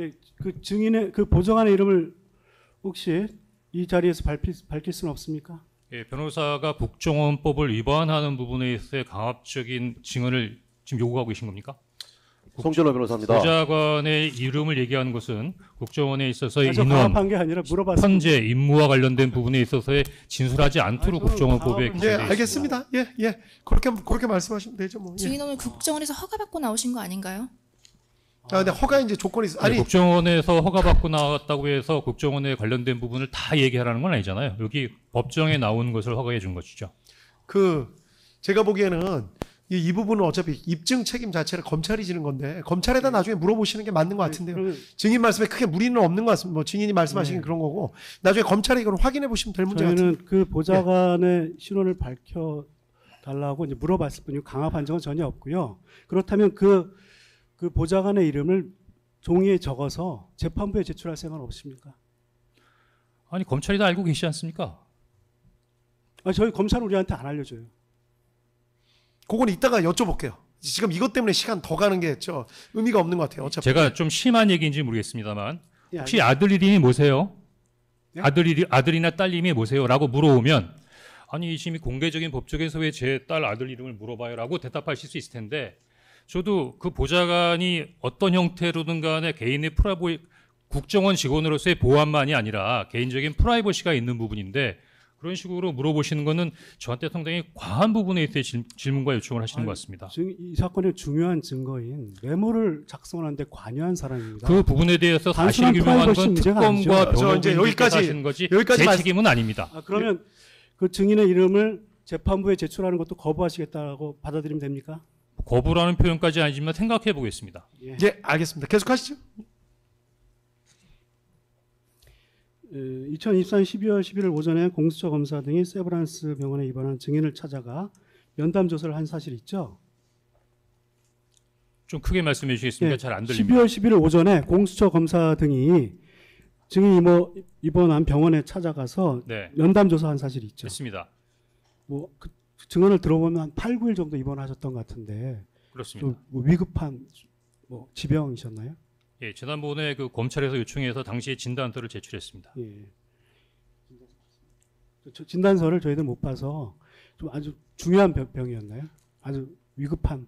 예, 그 증인의 그 보좌관의 이름을 혹시 이 자리에서 밝힐 수는 없습니까? 예, 변호사가 국정원법을 위반하는 부분에 있어서의 강압적인 증언을 지금 요구하고 계신 겁니까? 송준호 변호사입니다. 보좌관의 이름을 얘기하는 것은 국정원에 있어서의 저 인원, 강압한 게 아니라 물어봤습니다. 편제, 임무와 관련된 부분에 있어서의 진술하지 않도록 저는 국정원법에 강압은- 예, 규정되어 있습니다. 알겠습니다. 예, 예. 그렇게 말씀하시면 되죠, 뭐. 예. 증인 오늘 국정원에서 허가받고 나오신 거 아닌가요? 근데 허가 이제 조건이 있어. 아니, 아니, 국정원에서 허가받고 나왔다고 해서 국정원에 관련된 부분을 다 얘기하라는 건 아니잖아요. 여기 법정에 나온 것을 허가해 준 것이죠. 제가 보기에는 이 부분은 어차피 입증 책임 자체를 검찰이 지는 건데 검찰에다 나중에 물어보시는 게 맞는 것 같은데요. 그러면 증인 말씀에 크게 무리는 없는 것 같습니다. 뭐 증인이 말씀하시긴 그런 거고 나중에 검찰이 이걸 확인해 보시면 될 문제 같은데. 저희는 그 보좌관의 신원을 밝혀 달라고 이제 물어봤을 뿐이고 강압한 적은 전혀 없고요. 그렇다면 그 보좌관의 이름을 종이에 적어서 재판부에 제출할 생각은 없습니까? 아니, 검찰이 다 알고 계시지 않습니까? 저희 검찰은 우리한테 안 알려줘요. 그건 이따가 여쭤볼게요. 지금 이것 때문에 시간 더 가는 게 의미가 없는 것 같아요. 어차피. 제가 좀 심한 얘기인지 모르겠습니다만 예, 혹시 아들 이름이 뭐세요? 예? 아들이나 딸 이름이 뭐세요? 라고 물어오면 아니, 이심이 공개적인 법정에서 왜 제 딸 아들 이름을 물어봐요? 라고 대답하실 수 있을 텐데 저도 그 보좌관이 어떤 형태로든 간에 개인의 국정원 직원으로서의 보안만이 아니라 개인적인 프라이버시가 있는 부분인데 그런 식으로 물어보시는 거는 저한테 상당히 과한 부분에 있어서 질문과 요청을 하시는 것 같습니다. 이 사건의 중요한 증거인 메모를 작성하는데 관여한 사람입니다. 그 부분에 대해서 사실 단순한 규명하는 프라이버시 건 문제가 특검과 아니죠. 저 이제 변호인께서 하시는 거지 여기까지 제 책임은 아닙니다. 그러면 그 증인의 이름을 재판부에 제출하는 것도 거부하시겠다고 받아들이면 됩니까? 거부라는 표현까지 아니지만 생각해 보겠습니다. 예, 알겠습니다. 계속하시죠. 2024년 12월 11일 오전에 공수처 검사 등이 세브란스 병원에 입원한 증인을 찾아가 면담 조사를 한 사실이 있죠. 좀 크게 말씀해 주시겠습니까? 예, 잘 안 들립니다. 12월 11일 오전에 공수처 검사 등이 증인이 입원한 병원에 찾아가서 네, 면담 조사한 사실이 있죠. 됐습니다. 그 증언을 들어보면 한 8, 9일 정도 입원하셨던 것 같은데 그렇습니다. 좀 위급한 지병이셨나요? 예, 지난번에 그 검찰에서 요청해서 당시에 진단서를 제출했습니다. 예. 진단서를 저희들 못 봐서 좀 아주 중요한 병이었나요? 아주 위급한.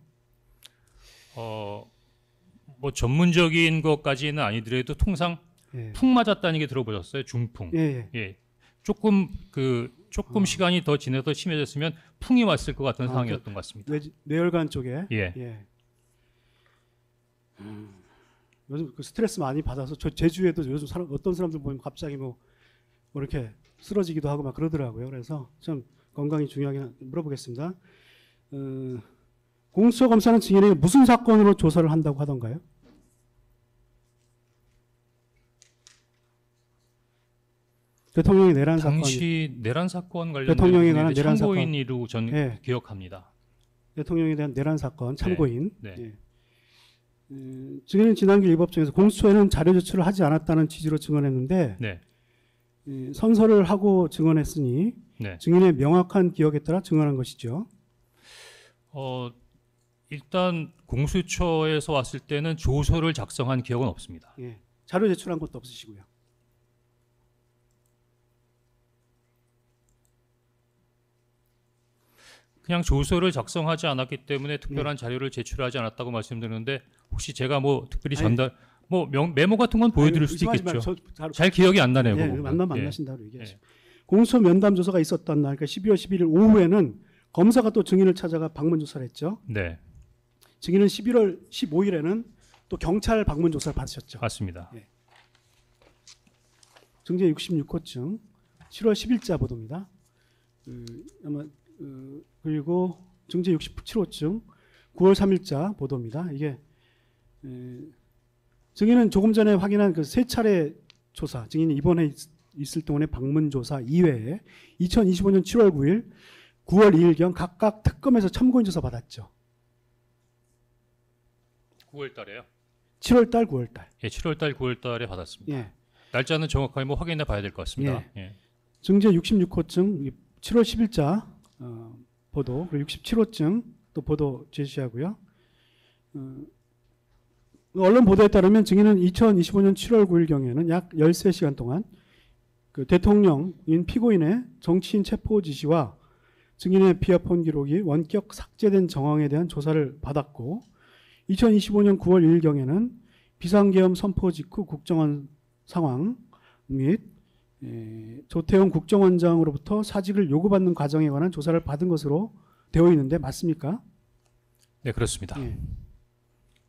뭐 전문적인 것까지는 아니더라도 통상 예. 풍 맞았다는 게 들어보셨어요? 중풍. 예. 예. 조금 시간이 더 지나서 심해졌으면 풍이 왔을 것 같은 상황이었던 것 같습니다. 뇌혈관 쪽에. 예. 요즘 그 스트레스 많이 받아서 제주에도 요즘 어떤 사람들 보면 갑자기 뭐 이렇게 쓰러지기도 하고 막 그러더라고요. 그래서 좀 건강이 중요하긴 물어보겠습니다. 공수처 검사는 증인에게 무슨 사건으로 조사를 한다고 하던가요? 대통령의 내란 사건. 당시 내란 사건 관련된 대통령에 관한 부분에 내란 참고인으로 전 예. 기억합니다. 대통령에 대한 내란 사건 참고인. 네. 예. 증인은 지난길 입법정에서 공수처에는 자료 제출을 하지 않았다는 취지로 증언했는데 네. 선서를 하고 증언했으니 네. 증인의 명확한 기억에 따라 증언한 것이죠. 일단 공수처에서 왔을 때는 조서를 작성한 기억은 없습니다. 예. 자료 제출한 것도 없으시고요. 그냥 조서를 작성하지 않았기 때문에 특별한 자료를 제출하지 않았다고 말씀드렸는데 혹시 제가 뭐 특별히 메모 같은 건 보여드릴 수도 의심하지 있겠죠. 말고 잘 기억이 안 나네요. 예, 그 부분은. 만나신다고 얘기하시고. 공수처 면담 조사가 있었던 날, 그러니까 12월 11일 오후에는 검사가 또 증인을 찾아가 방문 조사를 했죠. 네, 증인은 11월 15일에는 또 경찰 방문 조사를 받으셨죠. 맞습니다. 증제 66호증, 7월 10일자 보도입니다. 그리고 증제 67호증, 9월 3일자 보도입니다. 이게 증인은 조금 전에 확인한 그 세 차례 조사, 증인이 입원해 있을 동안의 방문 조사 이외에 2025년 7월 9일, 9월 2일경 각각 특검에서 참고인 조사 받았죠. 9월 달에요? 7월 달, 9월 달. 예, 7월 달, 9월 달에 받았습니다. 예. 날짜는 정확하게 뭐 확인해 봐야 될 것 같습니다. 예. 증제 66호증 7월 10일자 보도, 그리고 67호증 또 보도 제시하고요. 언론 보도에 따르면 증인은 2025년 7월 9일경에는 약 13시간 동안 그 대통령인 피고인의 정치인 체포 지시와 증인의 비아폰 기록이 원격 삭제된 정황에 대한 조사를 받았고 2025년 9월 1일경에는 비상계엄 선포 직후 국정원 상황 및 조태용 국정원장으로부터 사직을 요구받는 과정에 관한 조사를 받은 것으로 되어 있는데 맞습니까? 네, 그렇습니다. 예.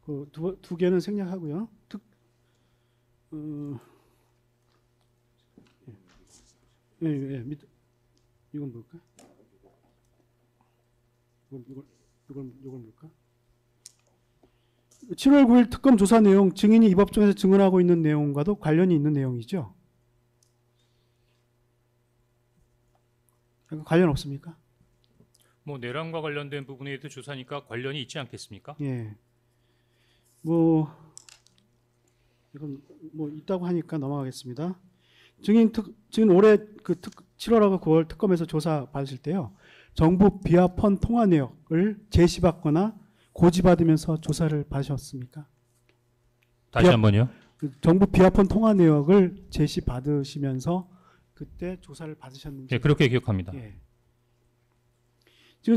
그 두 개는 생략하고요. 이건 뭘까? 이걸 뭘까? 7월 9일 특검 조사 내용, 증인이 이 법정에서 증언하고 있는 내용과도 관련이 있는 내용이죠. 관련 없습니까? 뭐 내란과 관련된 부분에 대해서 조사니까 관련이 있지 않겠습니까? 예. 이건 있다고 하니까 넘어가겠습니다. 증인 올해 7월하고 9월 특검에서 조사 받으실 때요. 정부 비아폰 통화 내역을 제시받거나 고지받으면서 조사를 받으셨습니까? 다시 한번요. 정부 비아폰 통화 내역을 제시받으시면서 그때 조사를 받으셨는지. 예, 그렇게 기억합니다. 예.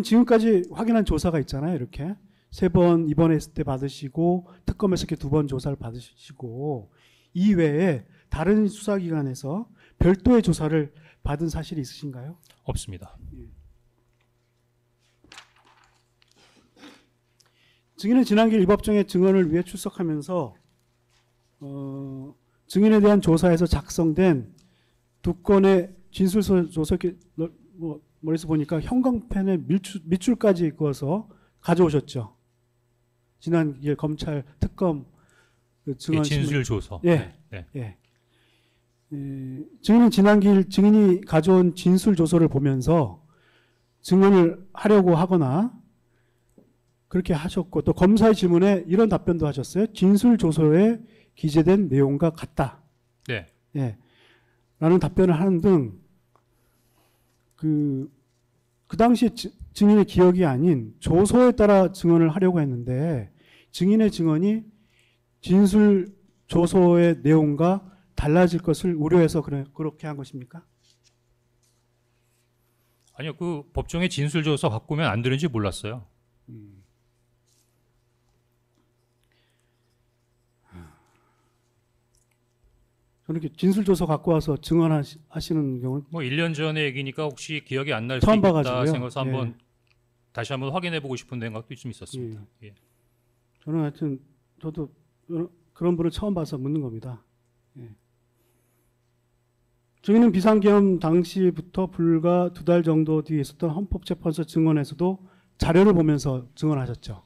지금까지 확인한 조사가 있잖아요. 이렇게 3번 입원했을 때 받으시고 특검에서 이렇게 2번 조사를 받으시고 이외에 다른 수사기관에서 별도의 조사를 받은 사실이 있으신가요? 없습니다. 증인은 지난길 이 법정에 증언을 위해 출석하면서 증인에 대한 조사에서 작성된 2건의 진술조서 머리에서 보니까 형광펜에 밑줄까지 그어서 가져오셨죠. 지난길 검찰 특검 증언 진술 조서. 예. 네. 예. 증인은 지난길 증인이 가져온 진술 조서를 보면서 증언을 하려고 하거나 그렇게 하셨고 또 검사의 질문에 이런 답변도 하셨어요. 진술 조서에 기재된 내용과 같다. 네. 예. 라는 답변을 하는 등 그 당시 증인의 기억이 아닌 조서에 따라 증언을 하려고 했는데 증인의 증언이 진술 조서의 내용과 달라질 것을 우려해서 그렇게 한 것입니까? 아니요, 그 법정에 진술 조서 갖고 오면 안 되는지 몰랐어요. 저는 이렇게 진술 조서 갖고 와서 증언하시는 경우는 뭐 1년 전의 얘기니까 혹시 기억이 안 날 수 처음 있다 봐가지고요. 생각해서 한번 예. 다시 한번 확인해 보고 싶은 생각도 좀 있었습니다. 예. 저는 하여튼 저도 그런 분을 처음 봐서 묻는 겁니다. 예. 증인은 비상계엄 당시부터 불과 2달 정도 뒤에 있었던 헌법재판소 증언에서도 자료를 보면서 증언하셨죠.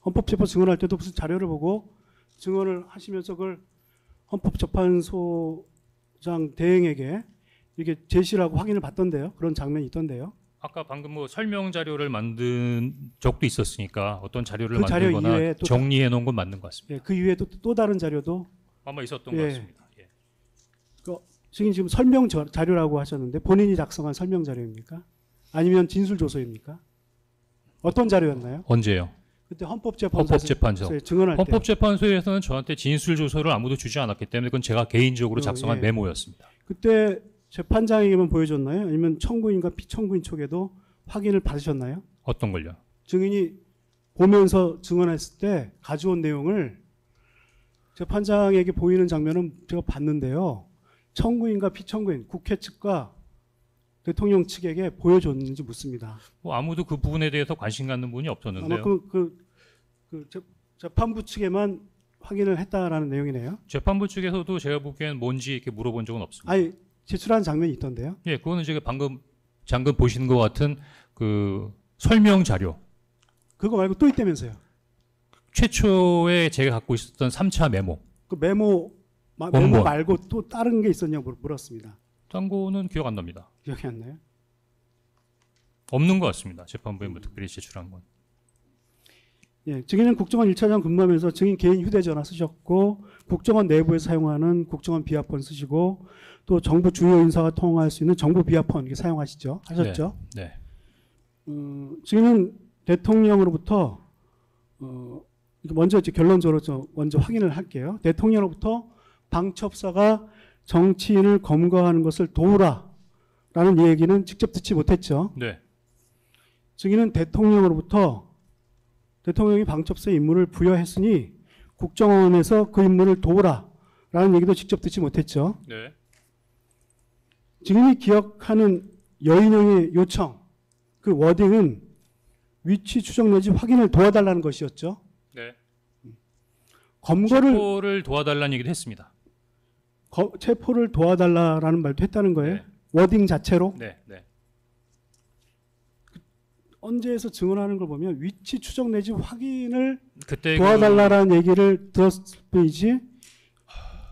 헌법재판소 증언할 때도 무슨 자료를 보고 증언을 하시면서 그걸 헌법재판소장 대행에게 이렇게 제시를 하고 확인을 받던데요. 그런 장면이 있던데요. 아까 방금 뭐 설명 자료를 만든 적도 있었으니까 어떤 자료를 그 자료 만들거나 이외에 또 정리해 놓은 건 맞는 것 같습니다. 예, 그 이외에 또 다른 자료도 아마 있었던 예. 것 같습니다. 예. 증인 지금 설명 자료라고 하셨는데 본인이 작성한 설명 자료입니까? 아니면 진술 조서입니까? 어떤 자료였나요? 언제요? 그때 헌법재판소에 증언할 때. 헌법재판소에서는 저한테 진술 조서를 아무도 주지 않았기 때문에 그건 제가 개인적으로 작성한 예. 메모였습니다. 그때 재판장에게만 보여줬나요? 아니면 청구인과 피청구인 쪽에도 확인을 받으셨나요? 어떤 걸요? 증인이 보면서 증언했을 때 가져온 내용을 재판장에게 보이는 장면은 제가 봤는데요. 청구인과 피청구인, 국회 측과 대통령 측에게 보여줬는지 묻습니다. 뭐 아무도 그 부분에 대해서 관심 갖는 분이 없었는데요. 아마 재판부 측에만 확인을 했다라는 내용이네요. 재판부 측에서도 제가 보기엔 뭔지 이렇게 물어본 적은 없습니다. 아니 제출한 장면이 있던데요. 예, 그거는 제가 방금 보신 것 같은 그 설명 자료. 그거 말고 또 있다면서요. 최초에 제가 갖고 있었던 3차 메모. 그 메모 원본. 말고 또 다른 게 있었냐고 물었습니다. 딴 거는 기억 안 납니다. 기억이 안 나요? 없는 것 같습니다. 재판부에 뭐 특별히 제출한 건. 예, 증인은 국정원 1차장 근무하면서 증인 개인 휴대전화 쓰셨고 국정원 내부에서 사용하는 국정원 비아폰 쓰시고 또 정부 주요 인사가 통화할 수 있는 정부 비아폰 이렇게 하셨죠? 네. 증인은 대통령으로부터 먼저 이제 결론적으로 좀 먼저 확인을 할게요. 대통령으로부터 방첩사가 정치인을 검거하는 것을 도우라라는 얘기는 직접 듣지 못했죠. 네. 증인은 대통령으로부터 대통령이 방첩사의 임무를 부여했으니 국정원에서 그 임무를 도우라라는 얘기도 직접 듣지 못했죠. 네. 증인이 기억하는 여인영의 요청, 그 워딩은 위치 추적 내지 확인을 도와달라는 것이었죠. 네. 검거를 체포를 도와달라는 얘기도 했습니다. 체포를 도와달라라는 말도 했다는 거예요. 네. 워딩 자체로. 네. 네. 언제에서 증언하는 걸 보면 위치 추적 내지 확인을 그때 도와달라라는 얘기를 들었을 뿐이지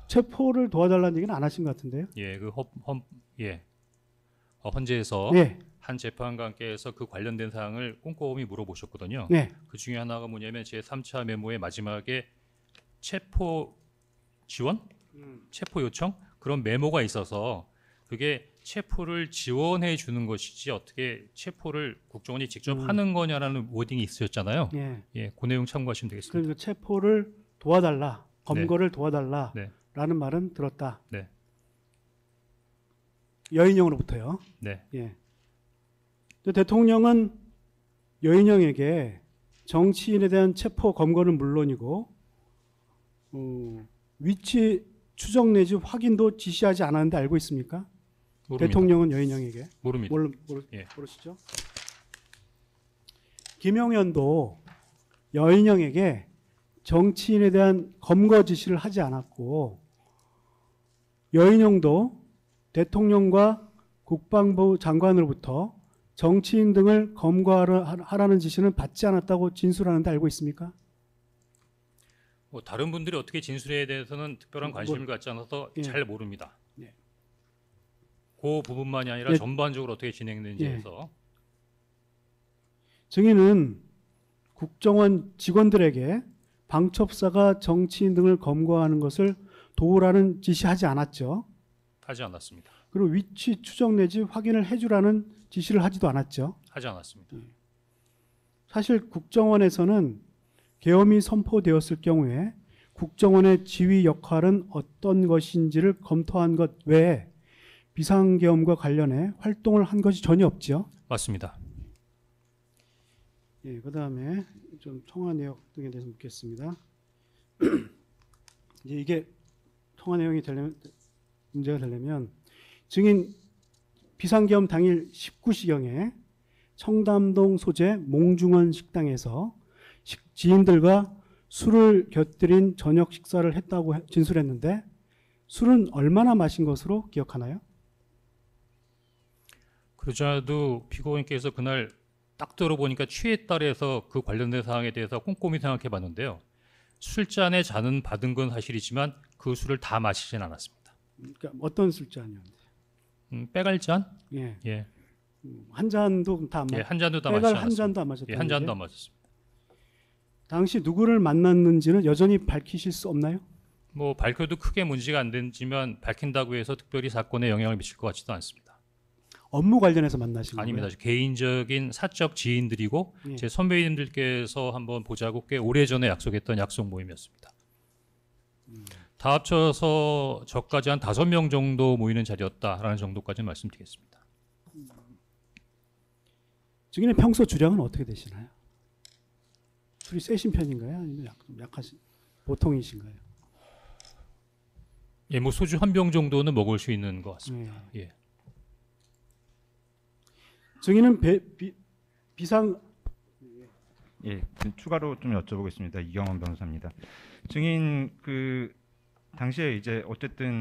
체포를 도와달라는 얘기는 안 하신 것 같은데요. 헌재에서 네, 한 재판관께서 그 관련된 사항을 꼼꼼히 물어보셨거든요. 네, 그 중에 하나가 뭐냐면 제 3차 메모의 마지막에 체포 지원? 체포 요청? 그런 메모가 있어서 그게 체포를 지원해 주는 것이지 어떻게 체포를 국정원이 직접 하는 거냐라는 워딩이 있으셨잖아요. 네. 예, 그 내용 참고하시면 되겠습니다. 그러니까 체포를 도와달라, 검거를 도와달라라는 네. 말은 들었다. 네. 여인영으로부터요. 네. 예. 근데 대통령은 여인영에게 정치인에 대한 체포 검거는 물론이고 위치 추적 내지 확인도 지시하지 않았는데 알고 있습니까? 모릅니다. 대통령은 여인영에게 모릅니다. 예. 모르시죠? 김용현도 여인영에게 정치인에 대한 검거 지시를 하지 않았고 여인영도 대통령과 국방부 장관으로부터 정치인 등을 검거하라는 지시는 받지 않았다고 진술하는데 알고 있습니까? 뭐 다른 분들이 어떻게 진술에 대해서는 특별한 관심을 갖지 않아서 예. 잘 모릅니다. 예. 그 부분만이 아니라 예. 전반적으로 어떻게 진행되는지에서 증인은 국정원 직원들에게 방첩사가 정치인 등을 검거하는 것을 도우라는 지시하지 않았죠. 하지 않았습니다. 그리고 위치 추적 내지 확인을 해주라는 지시를 하지도 않았죠. 하지 않았습니다. 사실 국정원에서는 계엄이 선포되었을 경우에 국정원의 지휘 역할은 어떤 것인지를 검토한 것 외에 비상계엄과 관련해 활동을 한 것이 전혀 없죠. 맞습니다. 예, 그다음에 좀 통화 내역 등에 대해서 묻겠습니다. 이제 이게 통화 내용이 되려면 문제가 되려면 증인 비상계엄 당일 19시경에 청담동 소재 몽중원 식당에서 지인들과 술을 곁들인 저녁 식사를 했다고 진술했는데 술은 얼마나 마신 것으로 기억하나요? 그러자도 피고인께서 그날 딱 들어보니까 취했다 해서 그 관련된 사항에 대해서 꼼꼼히 생각해 봤는데요. 술잔에 잔은 받은 건 사실이지만 그 술을 다 마시진 않았습니다. 그러니까 어떤 술잔이었는데? 빼갈잔? 예, 예. 한 잔도 다 안 예, 마셨. 한 잔도 다 마시지 빼갈 않았습니다. 한 잔도 안 마셨다. 예, 한 잔도 안 마셨습니다. 당시 누구를 만났는지는 여전히 밝히실 수 없나요? 뭐 밝혀도 크게 문제가 안 되지만 밝힌다고 해서 특별히 사건에 영향을 미칠 것 같지도 않습니다. 업무 관련해서 만나신 거예요? 아닙니다. 개인적인 사적 지인들이고 예. 제 선배님들께서 한번 보자고 꽤 오래전에 약속했던 약속 모임이었습니다. 다 합쳐서 저까지 한 5명 정도 모이는 자리였다라는 정도까지 말씀드리겠습니다. 증인의 평소 주량은 어떻게 되시나요? 술이 세신 편인가요? 아니면 약하신 보통이신가요? 예, 뭐 소주 한 병 정도는 먹을 수 있는 것 같습니다. 예. 증인은 비상 예, 추가로 좀 여쭤보겠습니다. 이경원 변호사입니다. 증인 그 당시에 이제 어쨌든